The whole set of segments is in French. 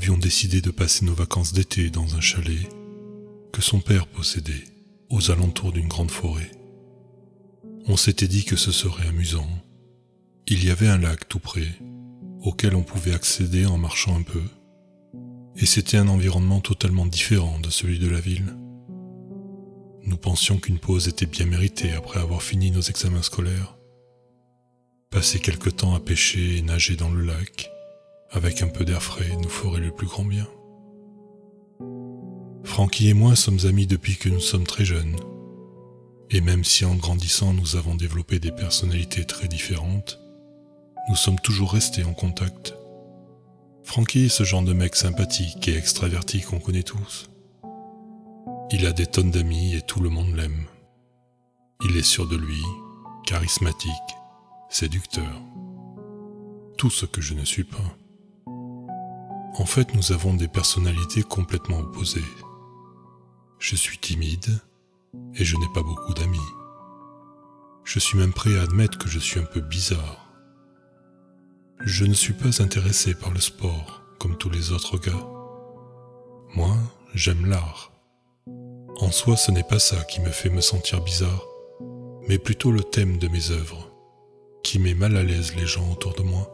avions décidé de passer nos vacances d'été dans un chalet que son père possédait aux alentours d'une grande forêt. On s'était dit que ce serait amusant. Il y avait un lac tout près, auquel on pouvait accéder en marchant un peu, et c'était un environnement totalement différent de celui de la ville. Nous pensions qu'une pause était bien méritée après avoir fini nos examens scolaires. Passer quelque temps à pêcher et nager dans le lac, avec un peu d'air frais, nous ferait le plus grand bien. Francky et moi sommes amis depuis que nous sommes très jeunes. Et même si en grandissant nous avons développé des personnalités très différentes, nous sommes toujours restés en contact. Francky est ce genre de mec sympathique et extraverti qu'on connaît tous. Il a des tonnes d'amis et tout le monde l'aime. Il est sûr de lui, charismatique, séducteur. Tout ce que je ne suis pas. En fait, nous avons des personnalités complètement opposées. Je suis timide et je n'ai pas beaucoup d'amis. Je suis même prêt à admettre que je suis un peu bizarre. Je ne suis pas intéressé par le sport comme tous les autres gars. Moi, j'aime l'art. En soi, ce n'est pas ça qui me fait me sentir bizarre, mais plutôt le thème de mes œuvres, qui met mal à l'aise les gens autour de moi.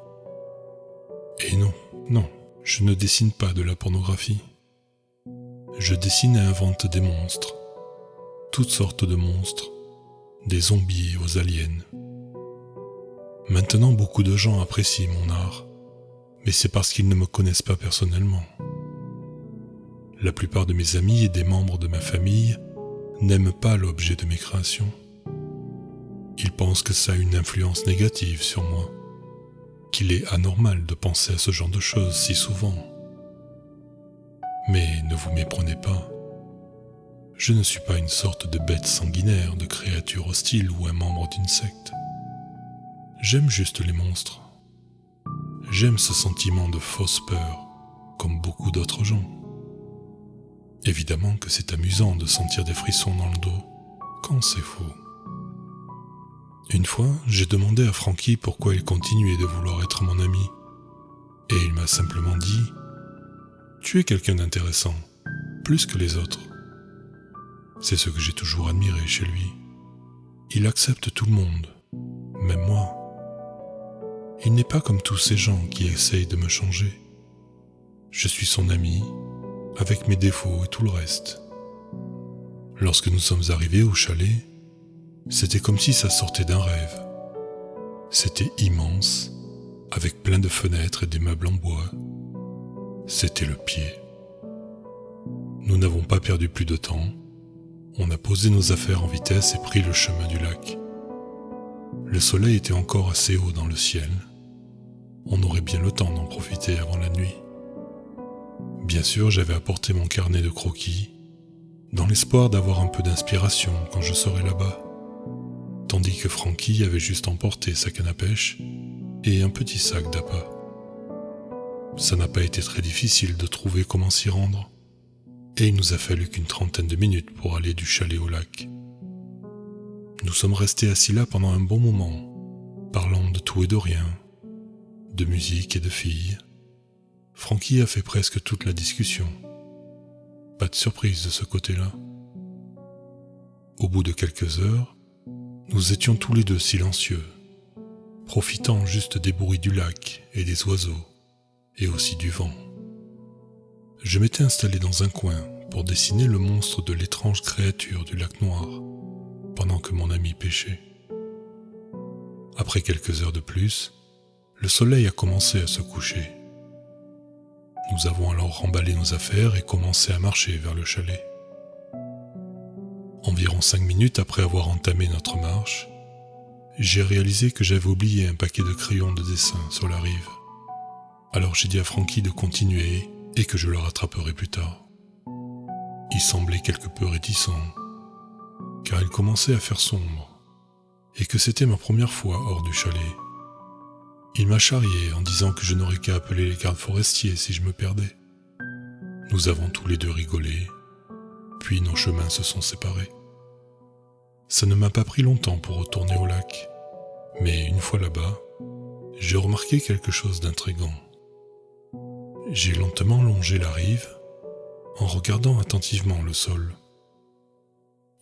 Et non, je ne dessine pas de la pornographie. Je dessine et invente des monstres, toutes sortes de monstres, des zombies aux aliens. Maintenant, beaucoup de gens apprécient mon art, mais c'est parce qu'ils ne me connaissent pas personnellement. La plupart de mes amis et des membres de ma famille n'aiment pas l'objet de mes créations. Ils pensent que ça a une influence négative sur moi, qu'il est anormal de penser à ce genre de choses si souvent. Mais ne vous méprenez pas. Je ne suis pas une sorte de bête sanguinaire, de créature hostile ou un membre d'une secte. J'aime juste les monstres. J'aime ce sentiment de fausse peur, comme beaucoup d'autres gens. Évidemment que c'est amusant de sentir des frissons dans le dos, quand c'est faux. Une fois, j'ai demandé à Francky pourquoi il continuait de vouloir être mon ami. Et il m'a simplement dit « Tu es quelqu'un d'intéressant, plus que les autres. » C'est ce que j'ai toujours admiré chez lui. Il accepte tout le monde, même moi. Il n'est pas comme tous ces gens qui essayent de me changer. Je suis son ami, avec mes défauts et tout le reste. Lorsque nous sommes arrivés au chalet, c'était comme si ça sortait d'un rêve. C'était immense, avec plein de fenêtres et des meubles en bois. C'était le pied. Nous n'avons pas perdu plus de temps. On a posé nos affaires en vitesse et pris le chemin du lac. Le soleil était encore assez haut dans le ciel. On aurait bien le temps d'en profiter avant la nuit. Bien sûr, j'avais apporté mon carnet de croquis, dans l'espoir d'avoir un peu d'inspiration quand je serai là-bas, tandis que Francky avait juste emporté sa canne à pêche et un petit sac d'appât. Ça n'a pas été très difficile de trouver comment s'y rendre, et il nous a fallu qu'une trentaine de minutes pour aller du chalet au lac. Nous sommes restés assis là pendant un bon moment, parlant de tout et de rien, de musique et de filles. Francky a fait presque toute la discussion. Pas de surprise de ce côté-là. Au bout de quelques heures, nous étions tous les deux silencieux, profitant juste des bruits du lac et des oiseaux, et aussi du vent. Je m'étais installé dans un coin pour dessiner le monstre de l'étrange créature du lac noir, pendant que mon ami pêchait. Après quelques heures de plus, le soleil a commencé à se coucher. Nous avons alors remballé nos affaires et commencé à marcher vers le chalet. Environ 5 minutes après avoir entamé notre marche, j'ai réalisé que j'avais oublié un paquet de crayons de dessin sur la rive. Alors j'ai dit à Francky de continuer et que je le rattraperai plus tard. Il semblait quelque peu réticent, car il commençait à faire sombre, et que c'était ma première fois hors du chalet. Il m'a charrié en disant que je n'aurais qu'à appeler les gardes forestiers si je me perdais. Nous avons tous les deux rigolé, puis nos chemins se sont séparés. Ça ne m'a pas pris longtemps pour retourner au lac, mais une fois là-bas, j'ai remarqué quelque chose d'intrigant. J'ai lentement longé la rive, en regardant attentivement le sol.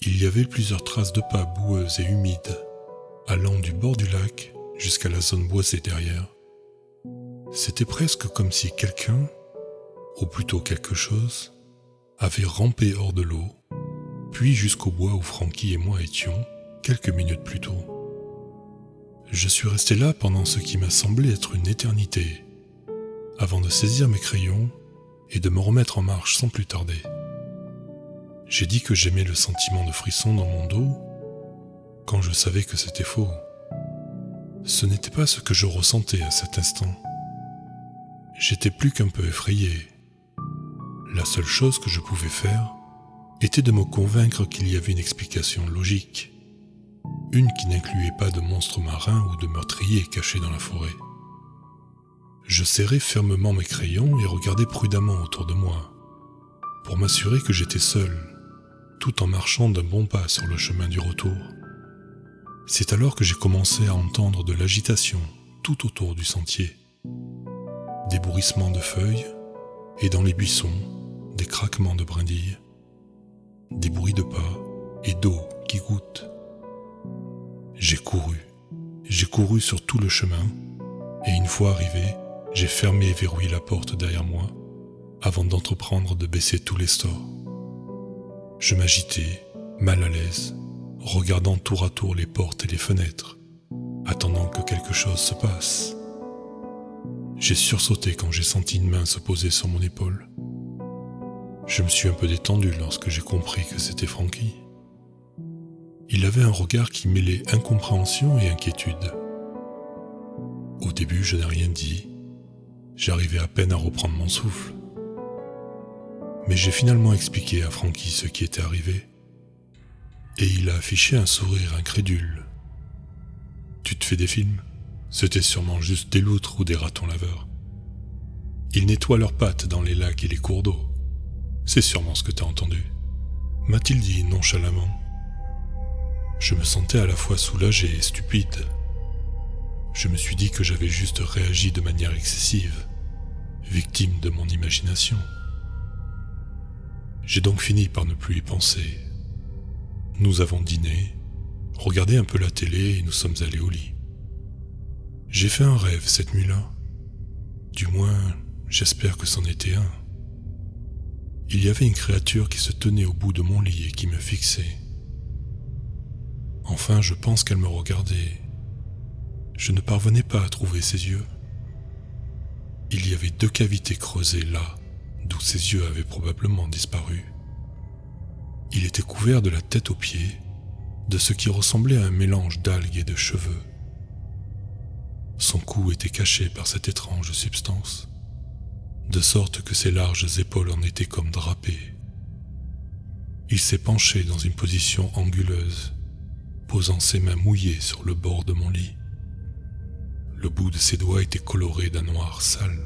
Il y avait plusieurs traces de pas boueuses et humides, allant du bord du lac jusqu'à la zone boisée derrière. C'était presque comme si quelqu'un, ou plutôt quelque chose, avait rampé hors de l'eau, puis jusqu'au bois où Francky et moi étions, quelques minutes plus tôt. Je suis resté là pendant ce qui m'a semblé être une éternité, avant de saisir mes crayons et de me remettre en marche sans plus tarder. J'ai dit que j'aimais le sentiment de frisson dans mon dos, quand je savais que c'était faux. Ce n'était pas ce que je ressentais à cet instant. J'étais plus qu'un peu effrayé. La seule chose que je pouvais faire était de me convaincre qu'il y avait une explication logique, une qui n'incluait pas de monstres marins ou de meurtriers cachés dans la forêt. Je serrais fermement mes crayons et regardais prudemment autour de moi, pour m'assurer que j'étais seul, tout en marchant d'un bon pas sur le chemin du retour. C'est alors que j'ai commencé à entendre de l'agitation tout autour du sentier. Des bruissements de feuilles, et dans les buissons, des craquements de brindilles. Des bruits de pas et d'eau qui goutte. J'ai couru sur tout le chemin, et une fois arrivé, j'ai fermé et verrouillé la porte derrière moi, avant d'entreprendre de baisser tous les stores. Je m'agitais, mal à l'aise, regardant tour à tour les portes et les fenêtres, attendant que quelque chose se passe. J'ai sursauté quand j'ai senti une main se poser sur mon épaule. Je me suis un peu détendu lorsque j'ai compris que c'était Francky. Il avait un regard qui mêlait incompréhension et inquiétude. Au début, je n'ai rien dit. J'arrivais à peine à reprendre mon souffle. Mais j'ai finalement expliqué à Francky ce qui était arrivé. Et il a affiché un sourire incrédule. « Tu te fais des films ? C'était sûrement juste des loutres ou des ratons laveurs. Ils nettoient leurs pattes dans les lacs et les cours d'eau. C'est sûrement ce que t'as entendu. » m'a-t-il dit nonchalamment. Je me sentais à la fois soulagé et stupide. Je me suis dit que j'avais juste réagi de manière excessive, victime de mon imagination. J'ai donc fini par ne plus y penser. Nous avons dîné, regardé un peu la télé et nous sommes allés au lit. J'ai fait un rêve cette nuit-là. Du moins, j'espère que c'en était un. Il y avait une créature qui se tenait au bout de mon lit et qui me fixait. Enfin, je pense qu'elle me regardait. Je ne parvenais pas à trouver ses yeux. Il y avait 2 cavités creusées là, d'où ses yeux avaient probablement disparu. Il était couvert de la tête aux pieds, de ce qui ressemblait à un mélange d'algues et de cheveux. Son cou était caché par cette étrange substance, de sorte que ses larges épaules en étaient comme drapées. Il s'est penché dans une position anguleuse, posant ses mains mouillées sur le bord de mon lit. Le bout de ses doigts était coloré d'un noir sale.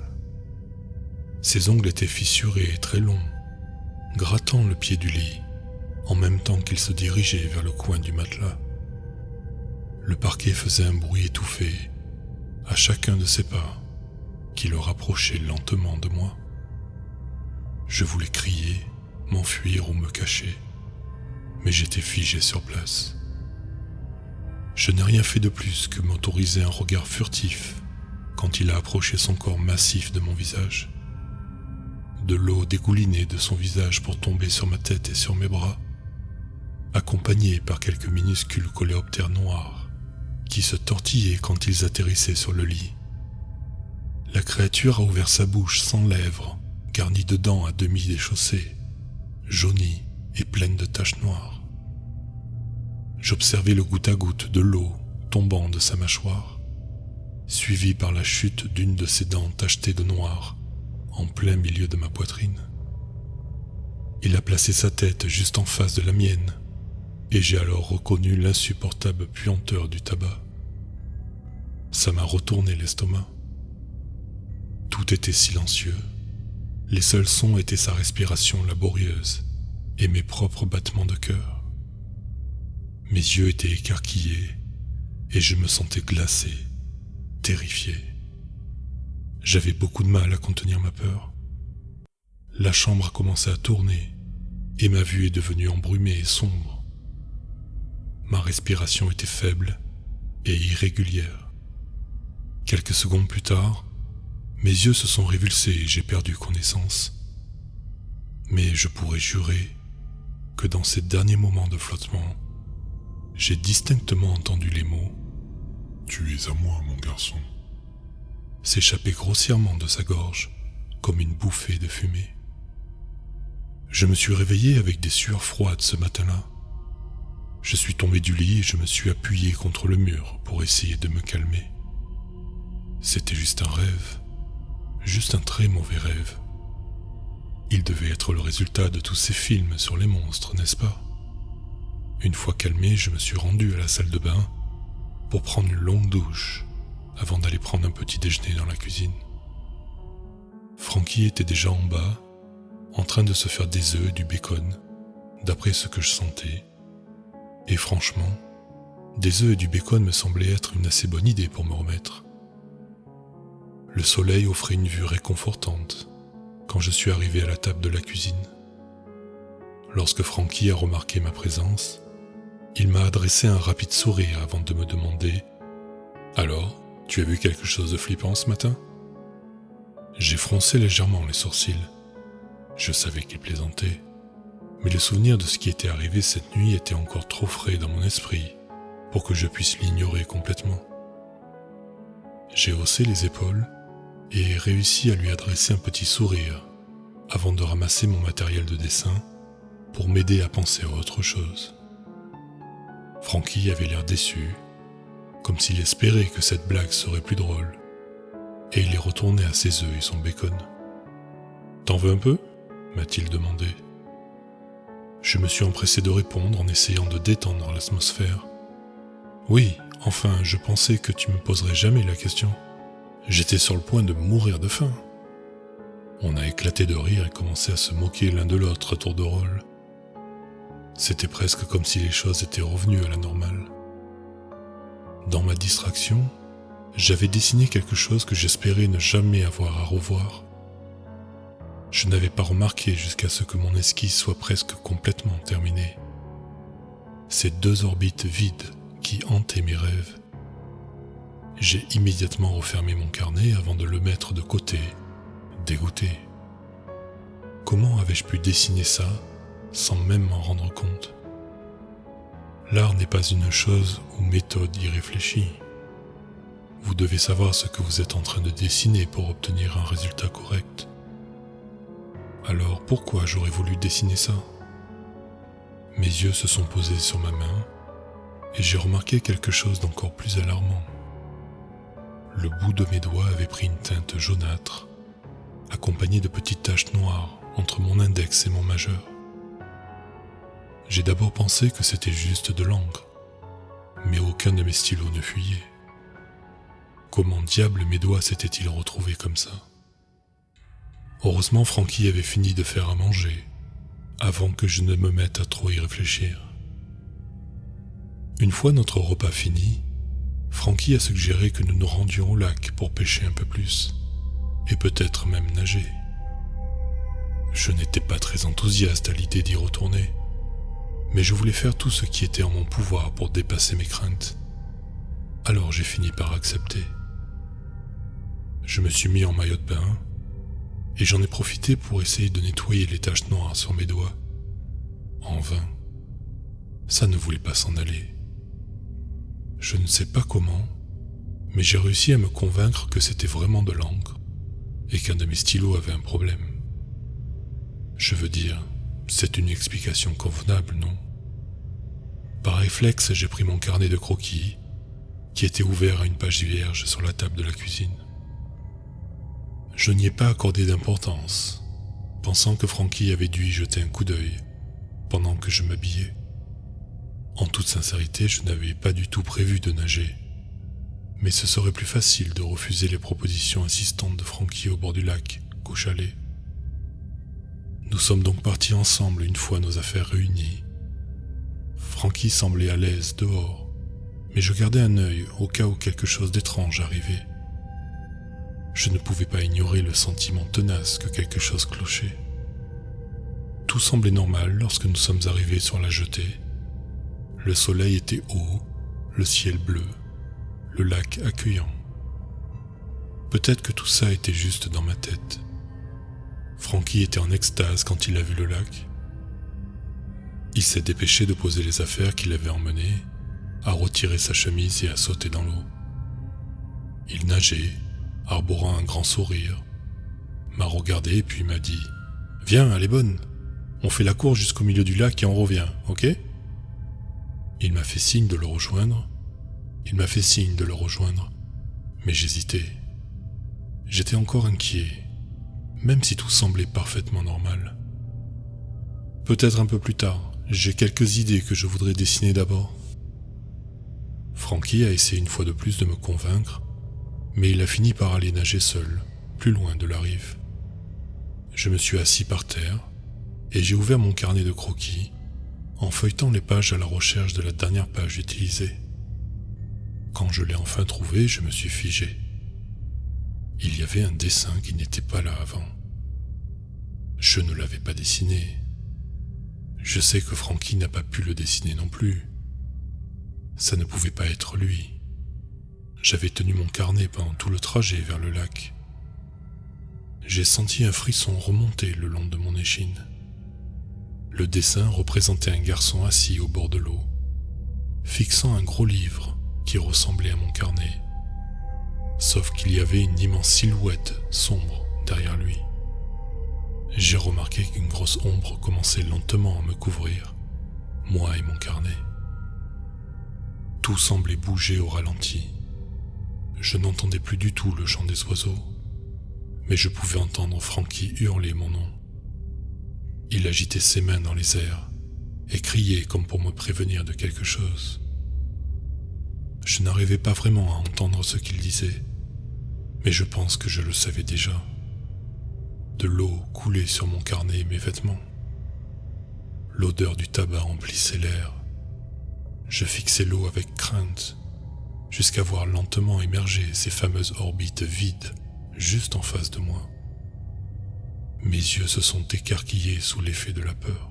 Ses ongles étaient fissurés et très longs, grattant le pied du lit, en même temps qu'il se dirigeait vers le coin du matelas. Le parquet faisait un bruit étouffé à chacun de ses pas, qui le rapprochait lentement de moi. Je voulais crier, m'enfuir ou me cacher, mais j'étais figé sur place. Je n'ai rien fait de plus que m'autoriser un regard furtif quand il a approché son corps massif de mon visage. De l'eau dégoulinait de son visage pour tomber sur ma tête et sur mes bras, accompagnée par quelques minuscules coléoptères noirs qui se tortillaient quand ils atterrissaient sur le lit. La créature a ouvert sa bouche sans lèvres, garnie de dents à demi déchaussées, jaunies et pleines de taches noires. J'observais le goutte à goutte de l'eau tombant de sa mâchoire, suivi par la chute d'une de ses dents tachetées de noir en plein milieu de ma poitrine. Il a placé sa tête juste en face de la mienne, et j'ai alors reconnu l'insupportable puanteur du tabac. Ça m'a retourné l'estomac. Tout était silencieux. Les seuls sons étaient sa respiration laborieuse et mes propres battements de cœur. Mes yeux étaient écarquillés et je me sentais glacé, terrifié. J'avais beaucoup de mal à contenir ma peur. La chambre a commencé à tourner et ma vue est devenue embrumée et sombre. Ma respiration était faible et irrégulière. Quelques secondes plus tard, mes yeux se sont révulsés et j'ai perdu connaissance. Mais je pourrais jurer que dans ces derniers moments de flottement, j'ai distinctement entendu les mots « Tu es à moi, mon garçon » s'échapper grossièrement de sa gorge comme une bouffée de fumée. Je me suis réveillé avec des sueurs froides ce matin-là. Je suis tombé du lit et je me suis appuyé contre le mur pour essayer de me calmer. C'était juste un rêve, juste un très mauvais rêve. Il devait être le résultat de tous ces films sur les monstres, n'est-ce pas? Une fois calmé, je me suis rendu à la salle de bain pour prendre une longue douche avant d'aller prendre un petit déjeuner dans la cuisine. Frankie était déjà en bas, en train de se faire des œufs et du bacon, d'après ce que je sentais. Et franchement, des œufs et du bacon me semblaient être une assez bonne idée pour me remettre. Le soleil offrait une vue réconfortante quand je suis arrivé à la table de la cuisine. Lorsque Frankie a remarqué ma présence, il m'a adressé un rapide sourire avant de me demander « Alors, tu as vu quelque chose de flippant ce matin ?» J'ai froncé légèrement les sourcils. Je savais qu'il plaisantait, mais le souvenir de ce qui était arrivé cette nuit était encore trop frais dans mon esprit pour que je puisse l'ignorer complètement. J'ai haussé les épaules et réussi à lui adresser un petit sourire avant de ramasser mon matériel de dessin pour m'aider à penser à autre chose. Frankie avait l'air déçu, comme s'il espérait que cette blague serait plus drôle, et il est retourné à ses œufs et son bacon. « T'en veux un peu ?» m'a-t-il demandé. Je me suis empressé de répondre en essayant de détendre l'atmosphère. « Oui, enfin, je pensais que tu me poserais jamais la question. J'étais sur le point de mourir de faim. » On a éclaté de rire et commencé à se moquer l'un de l'autre à tour de rôle. C'était presque comme si les choses étaient revenues à la normale. Dans ma distraction, j'avais dessiné quelque chose que j'espérais ne jamais avoir à revoir. Je n'avais pas remarqué jusqu'à ce que mon esquisse soit presque complètement terminée. Ces deux orbites vides qui hantaient mes rêves. J'ai immédiatement refermé mon carnet avant de le mettre de côté, dégoûté. Comment avais-je pu dessiner ça sans même m'en rendre compte? L'art n'est pas une chose ou méthode irréfléchie. Vous devez savoir ce que vous êtes en train de dessiner pour obtenir un résultat correct. Alors pourquoi j'aurais voulu dessiner ça? Mes yeux se sont posés sur ma main et j'ai remarqué quelque chose d'encore plus alarmant. Le bout de mes doigts avait pris une teinte jaunâtre, accompagnée de petites taches noires entre mon index et mon majeur. J'ai d'abord pensé que c'était juste de l'encre, mais aucun de mes stylos ne fuyait. Comment diable mes doigts s'étaient-ils retrouvés comme ça? Heureusement, Frankie avait fini de faire à manger, avant que je ne me mette à trop y réfléchir. Une fois notre repas fini, Frankie a suggéré que nous nous rendions au lac pour pêcher un peu plus, et peut-être même nager. Je n'étais pas très enthousiaste à l'idée d'y retourner, mais je voulais faire tout ce qui était en mon pouvoir pour dépasser mes craintes. Alors j'ai fini par accepter. Je me suis mis en maillot de bain, et j'en ai profité pour essayer de nettoyer les taches noires sur mes doigts. En vain. Ça ne voulait pas s'en aller. Je ne sais pas comment, mais j'ai réussi à me convaincre que c'était vraiment de l'encre, et qu'un de mes stylos avait un problème. Je veux dire, c'est une explication convenable, non? Par réflexe, j'ai pris mon carnet de croquis, qui était ouvert à une page vierge sur la table de la cuisine. Je n'y ai pas accordé d'importance, pensant que Frankie avait dû y jeter un coup d'œil pendant que je m'habillais. En toute sincérité, je n'avais pas du tout prévu de nager, mais ce serait plus facile de refuser les propositions insistantes de Frankie au bord du lac qu'au chalet. Nous sommes donc partis ensemble une fois nos affaires réunies. Frankie semblait à l'aise dehors, mais je gardais un œil au cas où quelque chose d'étrange arrivait. Je ne pouvais pas ignorer le sentiment tenace que quelque chose clochait. Tout semblait normal lorsque nous sommes arrivés sur la jetée. Le soleil était haut, le ciel bleu, le lac accueillant. Peut-être que tout ça était juste dans ma tête. Frankie était en extase quand il a vu le lac. Il s'est dépêché de poser les affaires qu'il avait emmenées, à retirer sa chemise et à sauter dans l'eau. Il nageait, arborant un grand sourire, m'a regardé puis m'a dit « Viens, elle est bonne, on fait la course jusqu'au milieu du lac et on revient, ok ?» Il m'a fait signe de le rejoindre, mais j'hésitais. J'étais encore inquiet, même si tout semblait parfaitement normal. Peut-être un peu plus tard, j'ai quelques idées que je voudrais dessiner d'abord. Frankie a essayé une fois de plus de me convaincre, mais il a fini par aller nager seul, plus loin de la rive. Je me suis assis par terre et j'ai ouvert mon carnet de croquis en feuilletant les pages à la recherche de la dernière page utilisée. Quand je l'ai enfin trouvé, je me suis figé. Il y avait un dessin qui n'était pas là avant. Je ne l'avais pas dessiné. Je sais que Frankie n'a pas pu le dessiner non plus. Ça ne pouvait pas être lui. J'avais tenu mon carnet pendant tout le trajet vers le lac. J'ai senti un frisson remonter le long de mon échine. Le dessin représentait un garçon assis au bord de l'eau, fixant un gros livre qui ressemblait à mon carnet, sauf qu'il y avait une immense silhouette sombre derrière lui. J'ai remarqué qu'une grosse ombre commençait lentement à me couvrir, moi et mon carnet. Tout semblait bouger au ralenti. Je n'entendais plus du tout le chant des oiseaux, mais je pouvais entendre Frankie hurler mon nom. Il agitait ses mains dans les airs et criait comme pour me prévenir de quelque chose. Je n'arrivais pas vraiment à entendre ce qu'il disait, mais je pense que je le savais déjà. De l'eau coulait sur mon carnet et mes vêtements. L'odeur du tabac emplissait l'air. Je fixais l'eau avec crainte, jusqu'à voir lentement émerger ces fameuses orbites vides juste en face de moi. Mes yeux se sont écarquillés sous l'effet de la peur.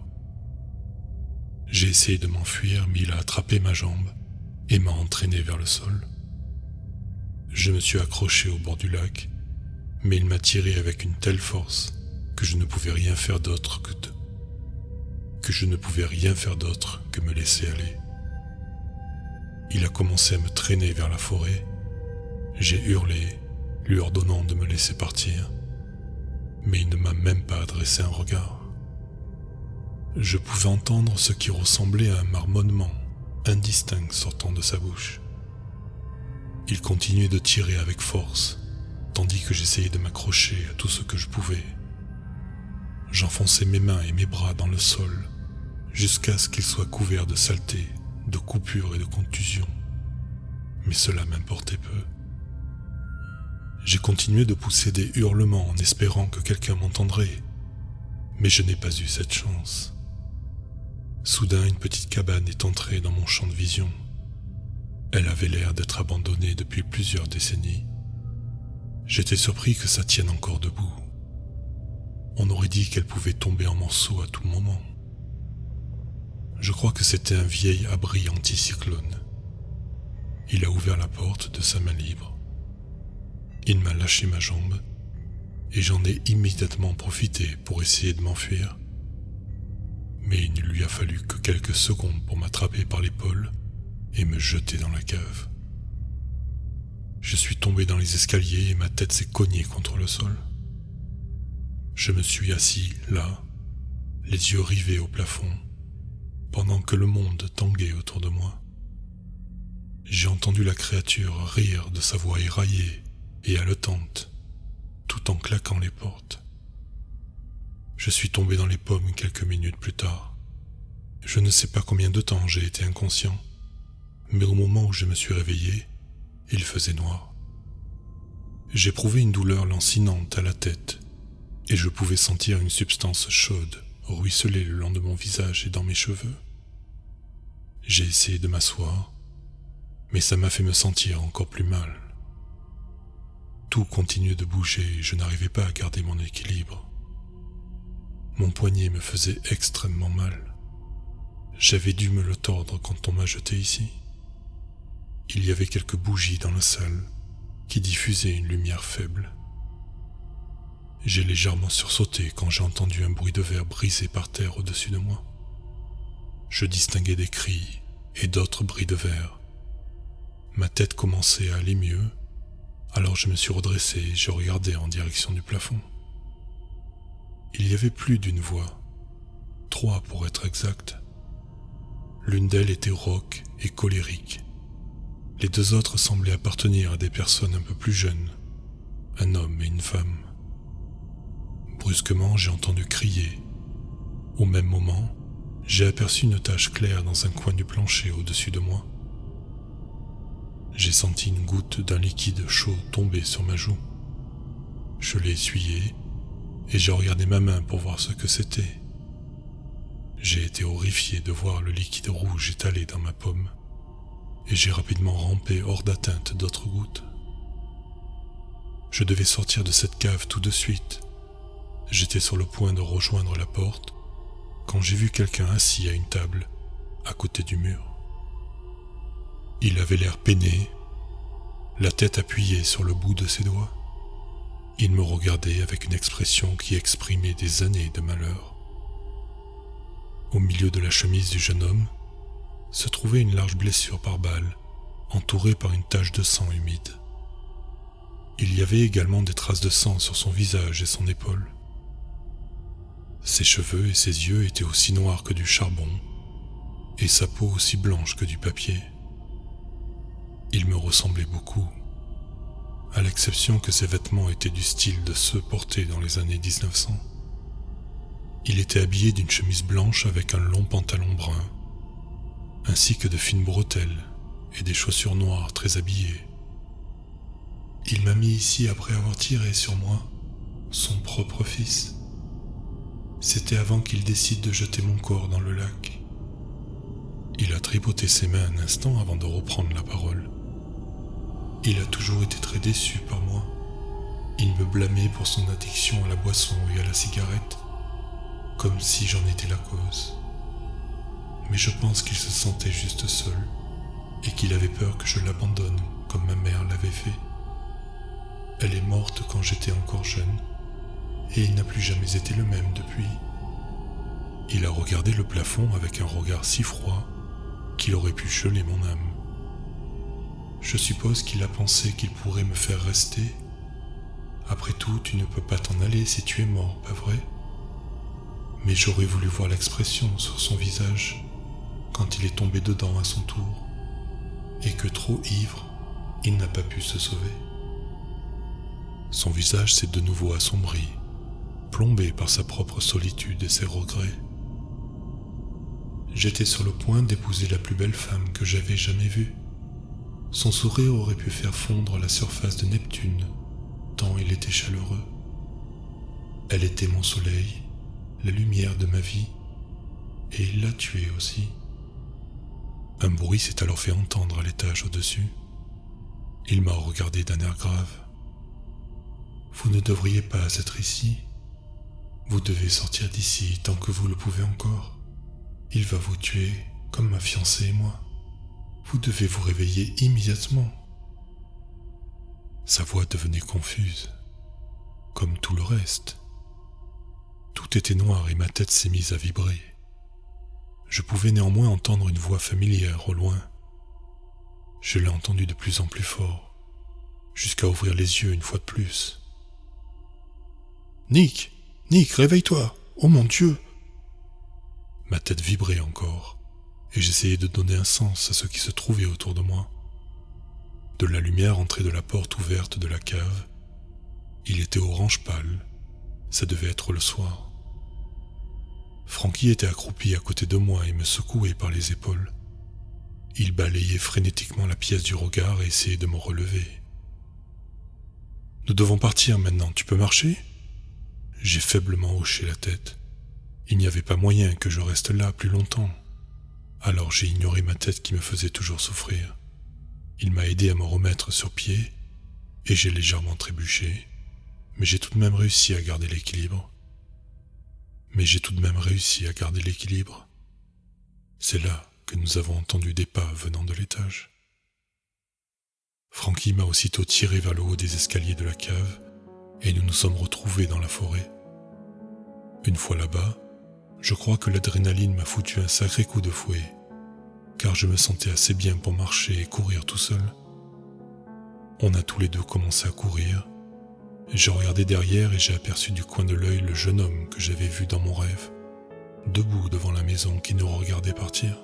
J'ai essayé de m'enfuir, mais il a attrapé ma jambe et m'a entraîné vers le sol. Je me suis accroché au bord du lac, mais il m'a tiré avec une telle force que je ne pouvais rien faire d'autre que me laisser aller. Il a commencé à me traîner vers la forêt. J'ai hurlé, lui ordonnant de me laisser partir, mais il ne m'a même pas adressé un regard. Je pouvais entendre ce qui ressemblait à un marmonnement indistinct sortant de sa bouche. Il continuait de tirer avec force, tandis que j'essayais de m'accrocher à tout ce que je pouvais. J'enfonçais mes mains et mes bras dans le sol, jusqu'à ce qu'ils soient couverts de saleté, de coupures et de contusions. Mais cela m'importait peu. J'ai continué de pousser des hurlements en espérant que quelqu'un m'entendrait, mais je n'ai pas eu cette chance. Soudain, une petite cabane est entrée dans mon champ de vision. Elle avait l'air d'être abandonnée depuis plusieurs décennies. J'étais surpris que ça tienne encore debout. On aurait dit qu'elle pouvait tomber en morceaux à tout moment. Je crois que c'était un vieil abri anticyclone. Il a ouvert la porte de sa main libre. Il m'a lâché ma jambe et j'en ai immédiatement profité pour essayer de m'enfuir. Mais il ne lui a fallu que quelques secondes pour m'attraper par l'épaule et me jeter dans la cave. Je suis tombé dans les escaliers et ma tête s'est cognée contre le sol. Je me suis assis là, les yeux rivés au plafond, pendant que le monde tanguait autour de moi. J'ai entendu la créature rire de sa voix éraillée et haletante, tout en claquant les portes. Je suis tombé dans les pommes quelques minutes plus tard. Je ne sais pas combien de temps j'ai été inconscient, mais au moment où je me suis réveillé, il faisait noir. J'éprouvais une douleur lancinante à la tête, et je pouvais sentir une substance chaude ruisseler le long de mon visage et dans mes cheveux. J'ai essayé de m'asseoir, mais ça m'a fait me sentir encore plus mal. Tout continuait de bouger et je n'arrivais pas à garder mon équilibre. Mon poignet me faisait extrêmement mal. J'avais dû me le tordre quand on m'a jeté ici. Il y avait quelques bougies dans la salle qui diffusaient une lumière faible. J'ai légèrement sursauté quand j'ai entendu un bruit de verre brisé par terre au-dessus de moi. Je distinguais des cris et d'autres bris de verre. Ma tête commençait à aller mieux, alors je me suis redressé et j'ai regardé en direction du plafond. Il y avait plus d'une voix, 3 pour être exact. L'une d'elles était rauque et colérique. Les 2 autres semblaient appartenir à des personnes un peu plus jeunes, un homme et une femme. Brusquement, j'ai entendu crier. Au même moment, j'ai aperçu une tache claire dans un coin du plancher au-dessus de moi. J'ai senti une goutte d'un liquide chaud tomber sur ma joue. Je l'ai essuyée et j'ai regardé ma main pour voir ce que c'était. J'ai été horrifié de voir le liquide rouge étalé dans ma paume et j'ai rapidement rampé hors d'atteinte d'autres gouttes. Je devais sortir de cette cave tout de suite. J'étais sur le point de rejoindre la porte quand j'ai vu quelqu'un assis à une table à côté du mur. Il avait l'air peiné, la tête appuyée sur le bout de ses doigts. Il me regardait avec une expression qui exprimait des années de malheur. Au milieu de la chemise du jeune homme se trouvait une large blessure par balle, entourée par une tache de sang humide. Il y avait également des traces de sang sur son visage et son épaule. Ses cheveux et ses yeux étaient aussi noirs que du charbon, et sa peau aussi blanche que du papier. Il me ressemblait beaucoup, à l'exception que ses vêtements étaient du style de ceux portés dans les années 1900. Il était habillé d'une chemise blanche avec un long pantalon brun, ainsi que de fines bretelles et des chaussures noires très habillées. Il m'a mis ici après avoir tiré sur moi, son propre fils. C'était avant qu'il décide de jeter mon corps dans le lac. Il a tripoté ses mains un instant avant de reprendre la parole. Il a toujours été très déçu par moi. Il me blâmait pour son addiction à la boisson et à la cigarette, comme si j'en étais la cause. Mais je pense qu'il se sentait juste seul, et qu'il avait peur que je l'abandonne, comme ma mère l'avait fait. Elle est morte quand j'étais encore jeune, et il n'a plus jamais été le même depuis. Il a regardé le plafond avec un regard si froid qu'il aurait pu geler mon âme. Je suppose qu'il a pensé qu'il pourrait me faire rester. Après tout, tu ne peux pas t'en aller si tu es mort, pas vrai? Mais j'aurais voulu voir l'expression sur son visage quand il est tombé dedans à son tour, et que trop ivre, il n'a pas pu se sauver. Son visage s'est de nouveau assombri, plombé par sa propre solitude et ses regrets. J'étais sur le point d'épouser la plus belle femme que j'avais jamais vue. Son sourire aurait pu faire fondre la surface de Neptune, tant il était chaleureux. Elle était mon soleil, la lumière de ma vie, et il l'a tuée aussi. Un bruit s'est alors fait entendre à l'étage au-dessus. Il m'a regardé d'un air grave. « Vous ne devriez pas être ici. Vous devez sortir d'ici tant que vous le pouvez encore. Il va vous tuer, comme ma fiancée et moi. Vous devez vous réveiller immédiatement. » Sa voix devenait confuse, comme tout le reste. Tout était noir et ma tête s'est mise à vibrer. Je pouvais néanmoins entendre une voix familière au loin. Je l'ai entendue de plus en plus fort, jusqu'à ouvrir les yeux une fois de plus. « Nick, réveille-toi! Oh mon Dieu !» Ma tête vibrait encore, et j'essayais de donner un sens à ce qui se trouvait autour de moi. De la lumière entrait de la porte ouverte de la cave. Il était orange pâle. Ça devait être le soir. Frankie était accroupi à côté de moi et me secouait par les épaules. Il balayait frénétiquement la pièce du regard et essayait de me relever. « Nous devons partir maintenant, tu peux marcher ?» J'ai faiblement hoché la tête. Il n'y avait pas moyen que je reste là plus longtemps. Alors j'ai ignoré ma tête qui me faisait toujours souffrir. Il m'a aidé à me remettre sur pied, et j'ai légèrement trébuché, mais j'ai tout de même réussi à garder l'équilibre. C'est là que nous avons entendu des pas venant de l'étage. Frankie m'a aussitôt tiré vers le haut des escaliers de la cave et nous nous sommes retrouvés dans la forêt. Une fois là-bas, je crois que l'adrénaline m'a foutu un sacré coup de fouet, car je me sentais assez bien pour marcher et courir tout seul. On a tous les deux commencé à courir. J'ai regardé derrière et j'ai aperçu du coin de l'œil le jeune homme que j'avais vu dans mon rêve, debout devant la maison qui nous regardait partir.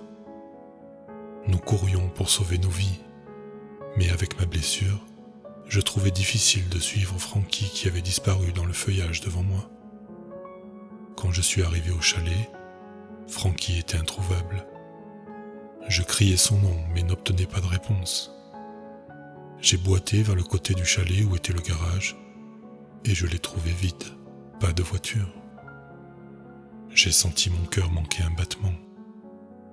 Nous courions pour sauver nos vies, mais avec ma blessure, je trouvais difficile de suivre Frankie qui avait disparu dans le feuillage devant moi. Quand je suis arrivé au chalet, Frankie était introuvable. Je criai son nom mais n'obtenais pas de réponse. J'ai boité vers le côté du chalet où était le garage et je l'ai trouvé vide, pas de voiture. J'ai senti mon cœur manquer un battement.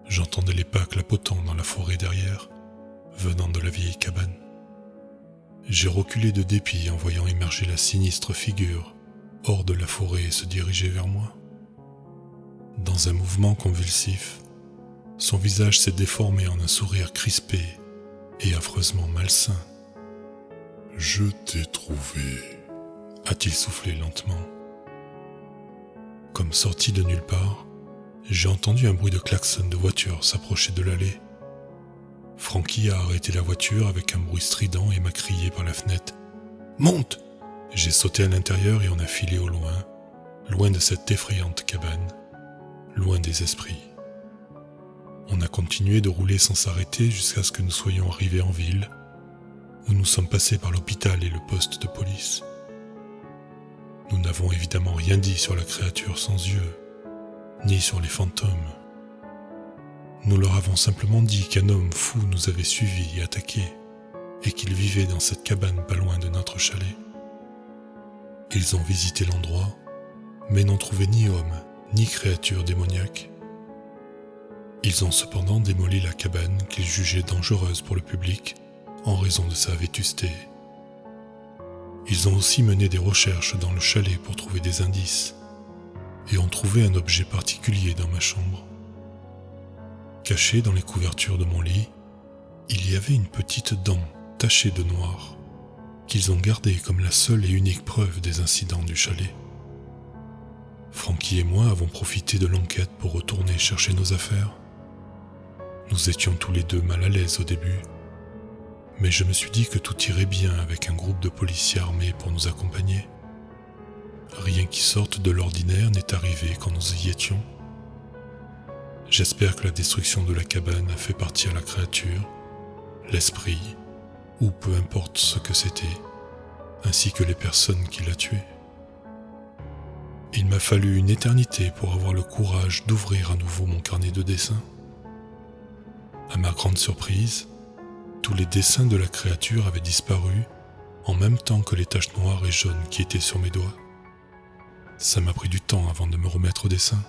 J'entendais les pas clapotant dans la forêt derrière, venant de la vieille cabane. J'ai reculé de dépit en voyant émerger la sinistre figure hors de la forêt et se diriger vers moi. Dans un mouvement convulsif, son visage s'est déformé en un sourire crispé et affreusement malsain. « Je t'ai trouvé », a-t-il soufflé lentement. Comme sorti de nulle part, j'ai entendu un bruit de klaxon de voiture s'approcher de l'allée. Frankie a arrêté la voiture avec un bruit strident et m'a crié par la fenêtre « Monte !» J'ai sauté à l'intérieur et on a filé au loin, loin de cette effrayante cabane, loin des esprits. On a continué de rouler sans s'arrêter jusqu'à ce que nous soyons arrivés en ville, où nous sommes passés par l'hôpital et le poste de police. Nous n'avons évidemment rien dit sur la créature sans yeux, ni sur les fantômes. Nous leur avons simplement dit qu'un homme fou nous avait suivis et attaqués, et qu'il vivait dans cette cabane pas loin de notre chalet. Ils ont visité l'endroit, mais n'ont trouvé ni homme, ni créature démoniaque. Ils ont cependant démoli la cabane qu'ils jugeaient dangereuse pour le public en raison de sa vétusté. Ils ont aussi mené des recherches dans le chalet pour trouver des indices et ont trouvé un objet particulier dans ma chambre. Caché dans les couvertures de mon lit, il y avait une petite dent tachée de noir qu'ils ont gardée comme la seule et unique preuve des incidents du chalet. Frankie et moi avons profité de l'enquête pour retourner chercher nos affaires. Nous étions tous les deux mal à l'aise au début, mais je me suis dit que tout irait bien avec un groupe de policiers armés pour nous accompagner. Rien qui sorte de l'ordinaire n'est arrivé quand nous y étions. J'espère que la destruction de la cabane a fait partie à la créature, l'esprit, ou peu importe ce que c'était, ainsi que les personnes qui l'a tué. Il m'a fallu une éternité pour avoir le courage d'ouvrir à nouveau mon carnet de dessins. À ma grande surprise, tous les dessins de la créature avaient disparu en même temps que les taches noires et jaunes qui étaient sur mes doigts. Ça m'a pris du temps avant de me remettre au dessin,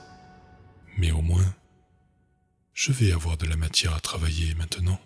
mais au moins, je vais avoir de la matière à travailler maintenant.